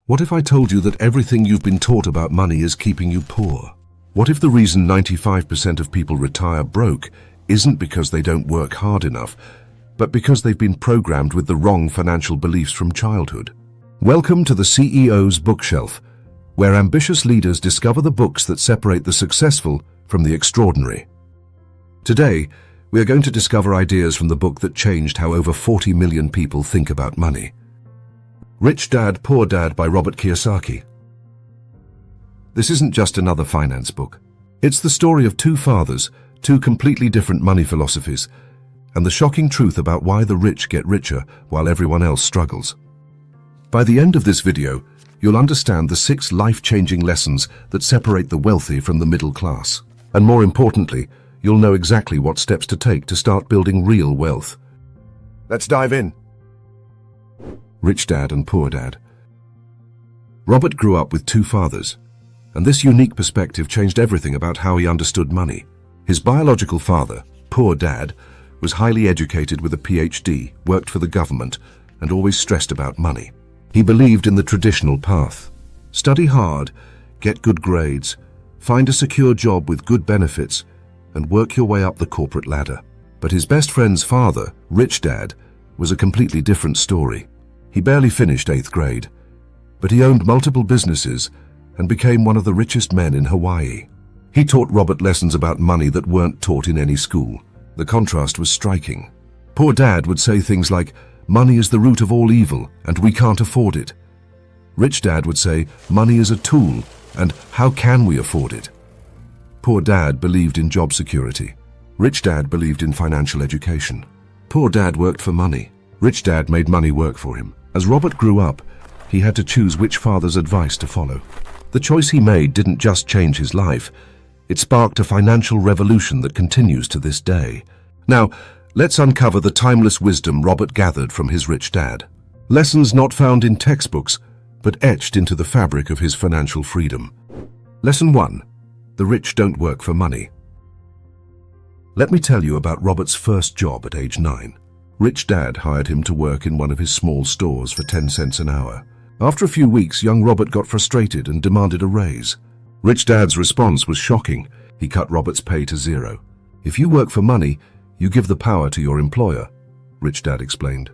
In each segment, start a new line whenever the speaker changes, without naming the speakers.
What if I told you that everything you've been taught about money is keeping you poor? What if the reason 95% of people retire broke isn't because they don't work hard enough, but because they've been programmed with the wrong financial beliefs from childhood? Welcome to the CEO's Bookshelf, where ambitious leaders discover the books that separate the successful from the extraordinary. Today, we are going to discover ideas from the book that changed how over 40 million people think about money. Rich Dad, Poor Dad by Robert Kiyosaki. This isn't just another finance book. It's the story of two fathers, two completely different money philosophies, and the shocking truth about why the rich get richer while everyone else struggles. By the end of this video, you'll understand the 6 life-changing lessons that separate the wealthy from the middle class. And more importantly, you'll know exactly what steps to take to start building real wealth. Let's dive in. Rich Dad and Poor Dad. Robert grew up with two fathers, and this unique perspective changed everything about how he understood money. His biological father, Poor Dad, was highly educated with a PhD, worked for the government, and always stressed about money. He believed in the traditional path. Study hard, get good grades, find a secure job with good benefits, and work your way up the corporate ladder. But his best friend's father, Rich Dad, was a completely different story. He barely finished 8th grade, but he owned multiple businesses and became one of the richest men in Hawaii. He taught Robert lessons about money that weren't taught in any school. The contrast was striking. Poor Dad would say things like, "Money is the root of all evil, and we can't afford it." Rich Dad would say, "Money is a tool, and how can we afford it?" Poor Dad believed in job security. Rich Dad believed in financial education. Poor Dad worked for money. Rich Dad made money work for him. As Robert grew up, he had to choose which father's advice to follow. The choice he made didn't just change his life. It sparked a financial revolution that continues to this day. Now, let's uncover the timeless wisdom Robert gathered from his rich dad. Lessons not found in textbooks, but etched into the fabric of his financial freedom. Lesson 1. The rich don't work for money. Let me tell you about Robert's first job at age 9. Rich Dad hired him to work in one of his small stores for 10 cents an hour. After a few weeks, young Robert got frustrated and demanded a raise. Rich Dad's response was shocking. He cut Robert's pay to 0. "If you work for money, you give the power to your employer," Rich Dad explained.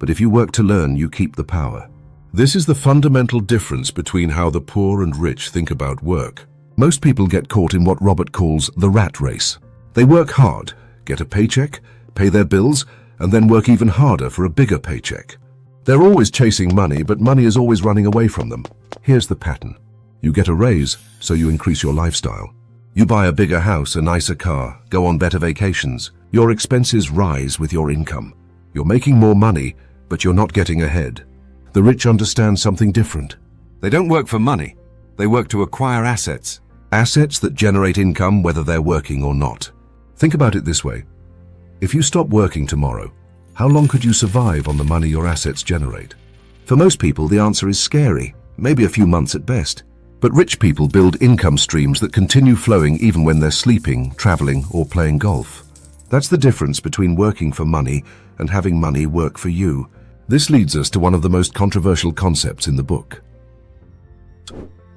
"But if you work to learn, you keep the power." This is the fundamental difference between how the poor and rich think about work. Most people get caught in what Robert calls the rat race. They work hard, get a paycheck, pay their bills, and then work even harder for a bigger paycheck. They're always chasing money, but money is always running away from them. Here's the pattern. You get a raise, so you increase your lifestyle. You buy a bigger house, a nicer car, go on better vacations. Your expenses rise with your income. You're making more money, but you're not getting ahead. The rich understand something different. They don't work for money. They work to acquire assets. Assets that generate income whether they're working or not. Think about it this way. If you stop working tomorrow, how long could you survive on the money your assets generate? For most people, the answer is scary, maybe a few months at best. But rich people build income streams that continue flowing even when they're sleeping, traveling, or playing golf. That's the difference between working for money and having money work for you. This leads us to one of the most controversial concepts in the book.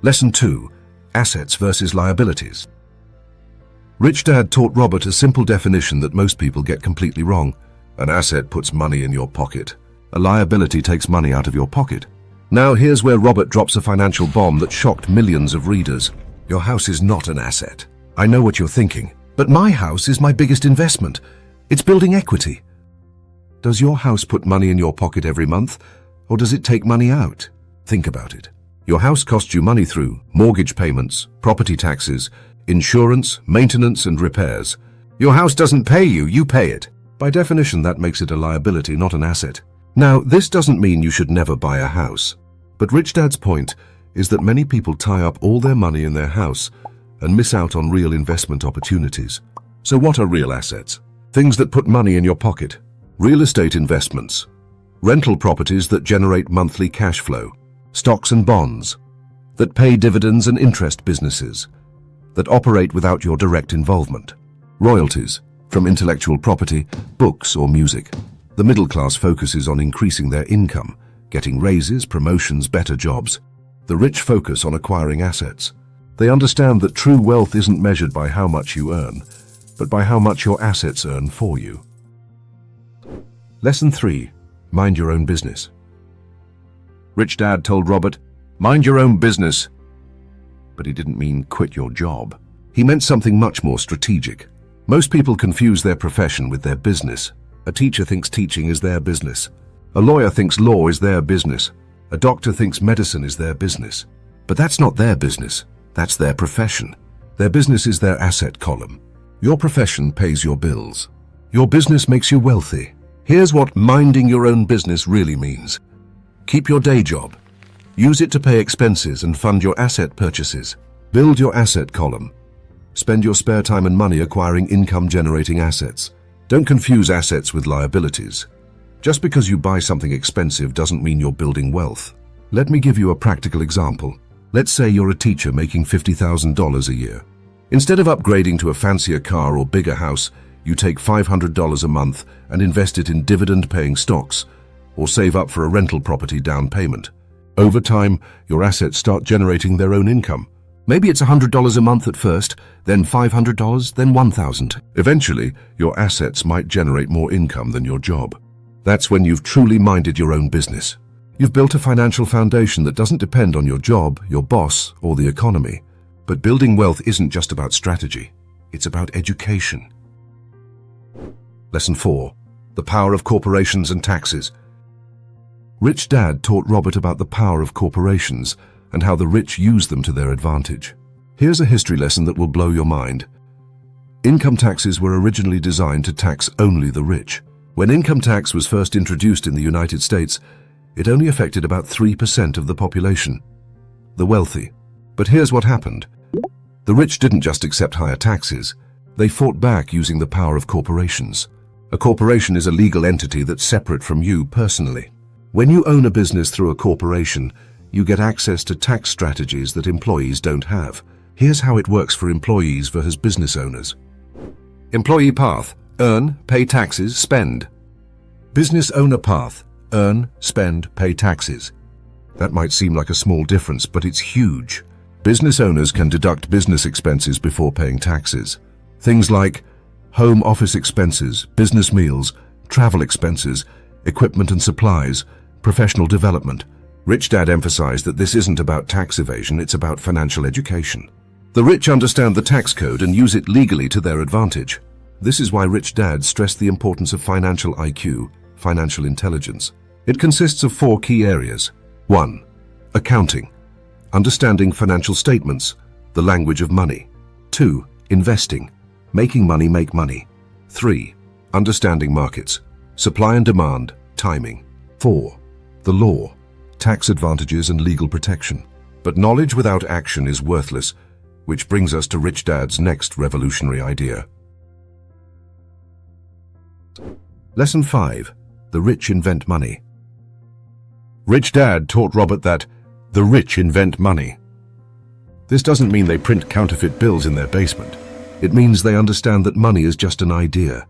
Lesson 2. Assets versus liabilities. Rich Dad taught Robert a simple definition that most people get completely wrong. An asset puts money in your pocket. A liability takes money out of your pocket. Now here's where Robert drops a financial bomb that shocked millions of readers. Your house is not an asset. I know what you're thinking. But my house is my biggest investment. It's building equity. Does your house put money in your pocket every month, or does it take money out? Think about it. Your house costs you money through mortgage payments, property taxes, insurance, maintenance, and repairs. Your house doesn't pay you, you pay it. By definition, that makes it a liability, not an asset. Now, this doesn't mean you should never buy a house. But Rich Dad's point is that many people tie up all their money in their house and miss out on real investment opportunities. So what are real assets? Things that put money in your pocket. Real estate investments. Rental properties that generate monthly cash flow. Stocks and bonds. That pay dividends and interest businesses. That operate without your direct involvement. Royalties from intellectual property, books, or music. The middle class focuses on increasing their income, getting raises, promotions, better jobs. The rich focus on acquiring assets. They understand that true wealth isn't measured by how much you earn, but by how much your assets earn for you. Lesson 3. Mind your own business. Rich Dad told Robert, "Mind your own business." But he didn't mean quit your job. He meant something much more strategic. Most people confuse their profession with their business. A teacher thinks teaching is their business. A lawyer thinks law is their business. A doctor thinks medicine is their business. But that's not their business. That's their profession. Their business is their asset column. Your profession pays your bills. Your business makes you wealthy. Here's what minding your own business really means. Keep your day job. Use it to pay expenses and fund your asset purchases. Build your asset column. Spend your spare time and money acquiring income-generating assets. Don't confuse assets with liabilities. Just because you buy something expensive doesn't mean you're building wealth. Let me give you a practical example. Let's say you're a teacher making $50,000 a year. Instead of upgrading to a fancier car or bigger house, you take $500 a month and invest it in dividend-paying stocks, or save up for a rental property down payment. Over time, your assets start generating their own income. Maybe it's $100 a month at first, then $500, then $1,000. Eventually, your assets might generate more income than your job. That's when you've truly minded your own business. You've built a financial foundation that doesn't depend on your job, your boss, or the economy. But building wealth isn't just about strategy. It's about education. Lesson 4. The power of corporations and taxes. Rich Dad taught Robert about the power of corporations and how the rich use them to their advantage. Here's a history lesson that will blow your mind. Income taxes were originally designed to tax only the rich. When income tax was first introduced in the United States, it only affected about 3% of the population, the wealthy. But here's what happened. The rich didn't just accept higher taxes. They fought back using the power of corporations. A corporation is a legal entity that's separate from you personally. When you own a business through a corporation, you get access to tax strategies that employees don't have. Here's how it works for employees versus business owners. Employee path: earn, pay taxes, spend. Business owner path: earn, spend, pay taxes. That might seem like a small difference, but it's huge. Business owners can deduct business expenses before paying taxes. Things like home office expenses, business meals, travel expenses, equipment and supplies, professional development. Rich Dad emphasized that this isn't about tax evasion, it's about financial education. The rich understand the tax code and use it legally to their advantage. This is why Rich Dad stressed the importance of financial IQ, financial intelligence. It consists of 4 key areas. 1. Accounting. Understanding financial statements, the language of money. 2. Investing. Making money make money. 3. Understanding markets, supply and demand, timing. 4. The law, tax advantages and legal protection. But knowledge without action is worthless, which brings us to Rich Dad's next revolutionary idea. Lesson 5. The rich invent money. Rich Dad taught Robert that the rich invent money. This doesn't mean they print counterfeit bills in their basement. It means they understand that money is just an idea,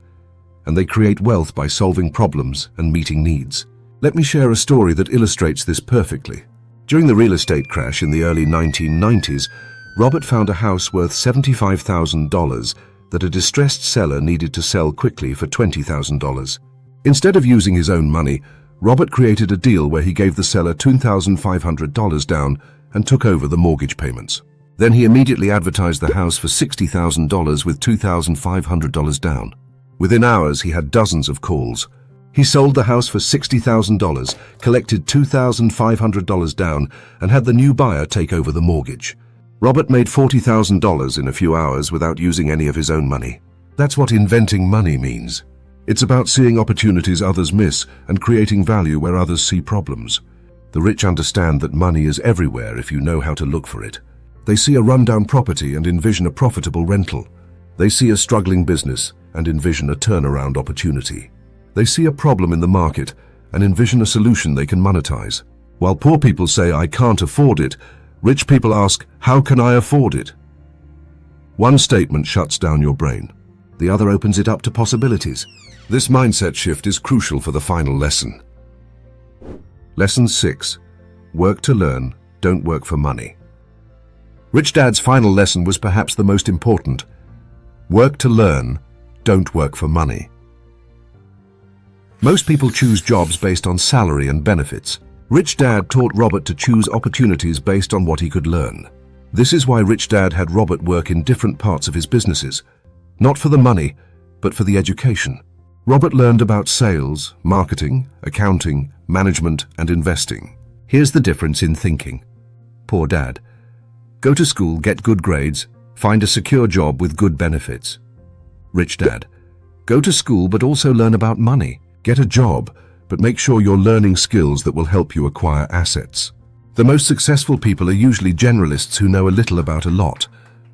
and they create wealth by solving problems and meeting needs. Let me share a story that illustrates this perfectly. During the real estate crash in the early 1990s, Robert found a house worth $75,000 that a distressed seller needed to sell quickly for $20,000. Instead of using his own money, Robert created a deal where he gave the seller $2,500 down and took over the mortgage payments. Then he immediately advertised the house for $60,000 with $2,500 down. Within hours, he had dozens of calls. He sold the house for $60,000, collected $2,500 down, and had the new buyer take over the mortgage. Robert made $40,000 in a few hours without using any of his own money. That's what inventing money means. It's about seeing opportunities others miss and creating value where others see problems. The rich understand that money is everywhere if you know how to look for it. They see a rundown property and envision a profitable rental. They see a struggling business and envision a turnaround opportunity. They see a problem in the market and envision a solution they can monetize. While poor people say, "I can't afford it," rich people ask, "How can I afford it?" One statement shuts down your brain. The other opens it up to possibilities. This mindset shift is crucial for the final lesson. Lesson 6. Work to learn, don't work for money. Rich Dad's final lesson was perhaps the most important. Work to learn, don't work for money. Most people choose jobs based on salary and benefits. Rich Dad taught Robert to choose opportunities based on what he could learn. This is why Rich Dad had Robert work in different parts of his businesses, not for the money, but for the education. Robert learned about sales, marketing, accounting, management, and investing. Here's the difference in thinking. Poor Dad. Go to school, get good grades, find a secure job with good benefits. Rich Dad. Go to school but also learn about money. Get a job, but make sure you're learning skills that will help you acquire assets. The most successful people are usually generalists who know a little about a lot,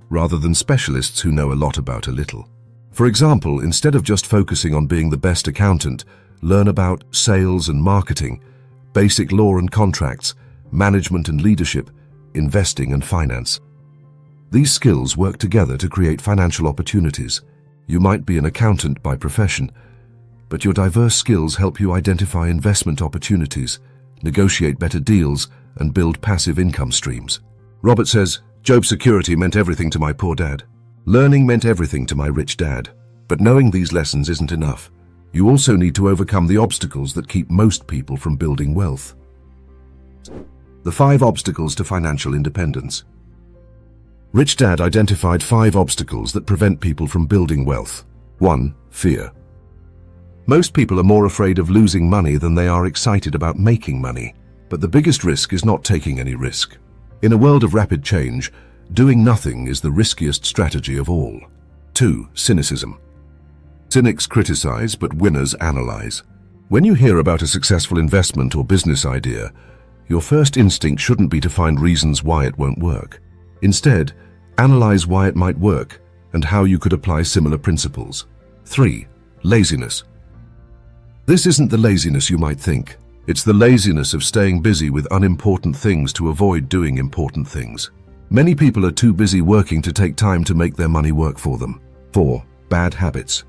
rather than specialists who know a lot about a little. For example, instead of just focusing on being the best accountant, learn about sales and marketing, basic law and contracts, management and leadership, investing and finance. These skills work together to create financial opportunities. You might be an accountant by profession, but your diverse skills help you identify investment opportunities, negotiate better deals, and build passive income streams. Robert says, job security meant everything to my poor dad. Learning meant everything to my rich dad. But knowing these lessons isn't enough. You also need to overcome the obstacles that keep most people from building wealth. The 5 obstacles to financial independence. Rich Dad identified 5 obstacles that prevent people from building wealth. 1. Fear. Most people are more afraid of losing money than they are excited about making money. But the biggest risk is not taking any risk. In a world of rapid change, doing nothing is the riskiest strategy of all. 2. Cynicism. Cynics criticize, but winners analyze. When you hear about a successful investment or business idea, your first instinct shouldn't be to find reasons why it won't work. Instead, analyze why it might work and how you could apply similar principles. 3. Laziness. This isn't the laziness you might think. It's the laziness of staying busy with unimportant things to avoid doing important things. Many people are too busy working to take time to make their money work for them. 4. Bad habits.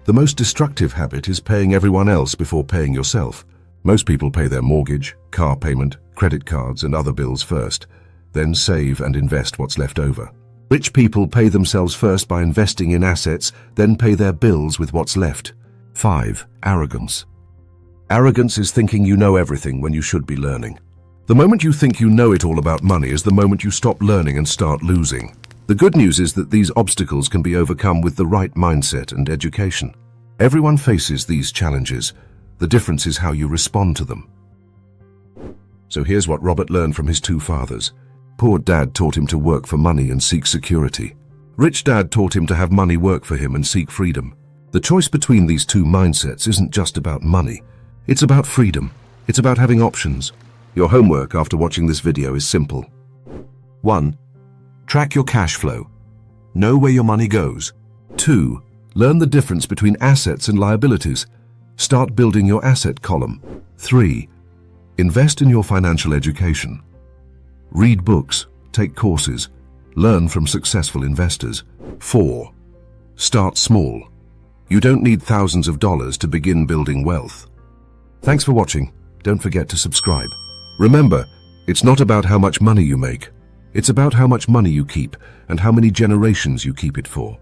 The most destructive habit is paying everyone else before paying yourself. Most people pay their mortgage, car payment, credit cards, and other bills first, then save and invest what's left over. Rich people pay themselves first by investing in assets, then pay their bills with what's left. 5. Arrogance. Arrogance is thinking you know everything when you should be learning. The moment you think you know it all about money is the moment you stop learning and start losing. The good news is that these obstacles can be overcome with the right mindset and education. Everyone faces these challenges. The difference is how you respond to them. So here's what Robert learned from his 2 fathers. Poor Dad taught him to work for money and seek security. Rich Dad taught him to have money work for him and seek freedom. The choice between these 2 mindsets isn't just about money. It's about freedom. It's about having options. Your homework after watching this video is simple. 1. Track your cash flow. Know where your money goes. 2. Learn the difference between assets and liabilities. Start building your asset column. 3. Invest in your financial education. Read books, take courses, learn from successful investors. 4. Start small. You don't need thousands of dollars to begin building wealth. Thanks for watching. Don't forget to subscribe. Remember, it's not about how much money you make. It's about how much money you keep and how many generations you keep it for.